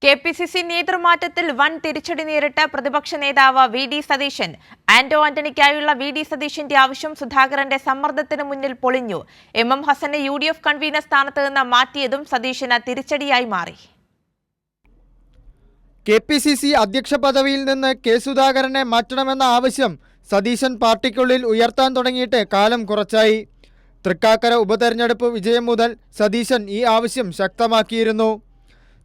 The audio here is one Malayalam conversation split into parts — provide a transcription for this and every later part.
കെ.പി.സി.സി നേതൃമാറ്റത്തിൽ വൻ തിരിച്ചടി നേരിട്ട പ്രതിപക്ഷ നേതാവ് വി.ഡി. സതീശൻ. ആന്റണിക്കായുള്ള വി.ഡി. സതീശന്റെ ആവശ്യം സുധാകരന്റെ സമ്മർദ്ദത്തിന് മുന്നിൽ പൊളിഞ്ഞു. എം ഹസനെ യു.ഡി.എഫ് കൺവീനർ സ്ഥാനത്ത് നിന്ന് മാറ്റിയതും സതീശന് തിരിച്ചടിയായി മാറി. കെ.പി.സി.സി അധ്യക്ഷ പദവിയിൽ നിന്ന് കെ. സുധാകരനെ മാറ്റണമെന്ന ആവശ്യം സതീശൻ പാർട്ടിക്കുള്ളിൽ ഉയർത്താൻ തുടങ്ങിയിട്ട് കാലം കുറച്ചായി. തൃക്കാക്കര ഉപതെരഞ്ഞെടുപ്പ് വിജയം മുതൽ സതീശൻ ഈ ആവശ്യം ശക്തമാക്കിയിരുന്നു.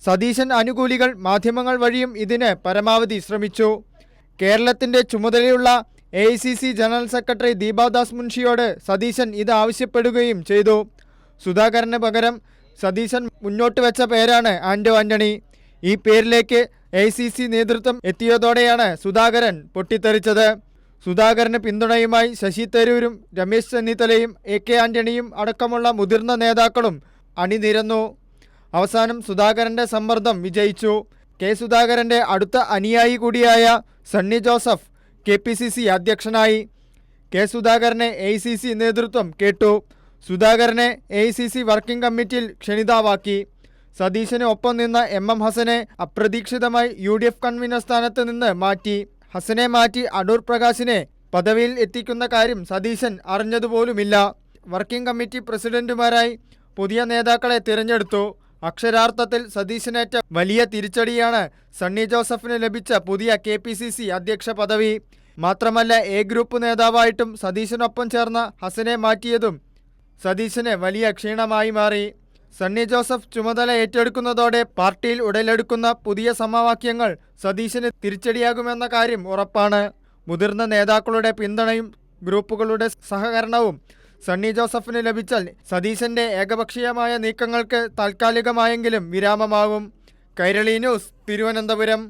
സതീശൻ അനുകൂലികൾ മാധ്യമങ്ങൾ വഴിയും ഇതിന് പരമാവധി ശ്രമിച്ചു. കേരളത്തിന്റെ ചുമതലയുള്ള AICC general secretary Deepa Das മുൻഷിയോട് Satheesan ഇത് ആവശ്യപ്പെടുകയും ചെയ്തു. സുധാകരന് പകരം സതീശൻ മുന്നോട്ട് വെച്ച പേരാണ് ആന്റണി. ഈ പേരിലേക്ക് എ.ഐ.സി.സി നേതൃത്വം എത്തിയതോടെയാണ് സുധാകരൻ പൊട്ടിത്തെറിച്ചത്. സുധാകരന് പിന്തുണയുമായി ശശി തരൂരും രമേശ് ചെന്നിത്തലയും എ.കെ. ആന്റണിയും അടക്കമുള്ള മുതിർന്ന നേതാക്കളും അണിനിരന്നു. അവസാനം സുധാകരന്റെ സമ്മർദ്ദം വിജയിച്ചു. കെ. സുധാകരന്റെ അടുത്ത അനുയായി കൂടിയായ സണ്ണി ജോസഫ് കെ.പി.സി.സി അധ്യക്ഷനായി. കെ. സുധാകരനെ എ.ഐ.സി.സി നേതൃത്വം കേട്ടു. സുധാകരനെ എ.ഐ.സി.സി വർക്കിംഗ് കമ്മിറ്റിയിൽ ക്ഷണിതാവാക്കി. സതീശന് ഒപ്പം നിന്ന എം ഹസനെ അപ്രതീക്ഷിതമായി യു.ഡി.എഫ് കൺവീനർ സ്ഥാനത്ത് നിന്ന് മാറ്റി. ഹസനെ മാറ്റി അടൂർ പ്രകാശിനെ പദവിയിൽ എത്തിക്കുന്ന കാര്യം സതീശൻ അറിഞ്ഞതുപോലുമില്ല. വർക്കിംഗ് കമ്മിറ്റി പ്രസിഡന്റുമാരായി പുതിയ നേതാക്കളെ തിരഞ്ഞെടുത്തു. അക്ഷരാർത്ഥത്തിൽ സതീശനേറ്റ വലിയ തിരിച്ചടിയാണ് സണ്ണി ജോസഫിന് ലഭിച്ച പുതിയ കെ.പി.സി.സി അധ്യക്ഷ പദവി. മാത്രമല്ല, എ ഗ്രൂപ്പ് നേതാവായിട്ടും സതീശനൊപ്പം ചേർന്ന ഹസനെ മാറ്റിയതും സതീശന് വലിയ ക്ഷീണമായി മാറി. സണ്ണി ജോസഫ് ചുമതല ഏറ്റെടുക്കുന്നതോടെ പാർട്ടിയിൽ ഉടലെടുക്കുന്ന പുതിയ സമവാക്യങ്ങൾ സതീശന് തിരിച്ചടിയാകുമെന്ന കാര്യം ഉറപ്പാണ്. മുതിർന്ന നേതാക്കളുടെ പിന്തുണയും ഗ്രൂപ്പുകളുടെ സഹകരണവും സണ്ണി ജോസഫിന് ലഭിച്ചാൽ സതീശന്റെ ഏകപക്ഷീയമായ നീക്കങ്ങൾക്ക് താൽക്കാലികമായെങ്കിലും വിരാമമാവും. കൈരളി ന്യൂസ്, തിരുവനന്തപുരം.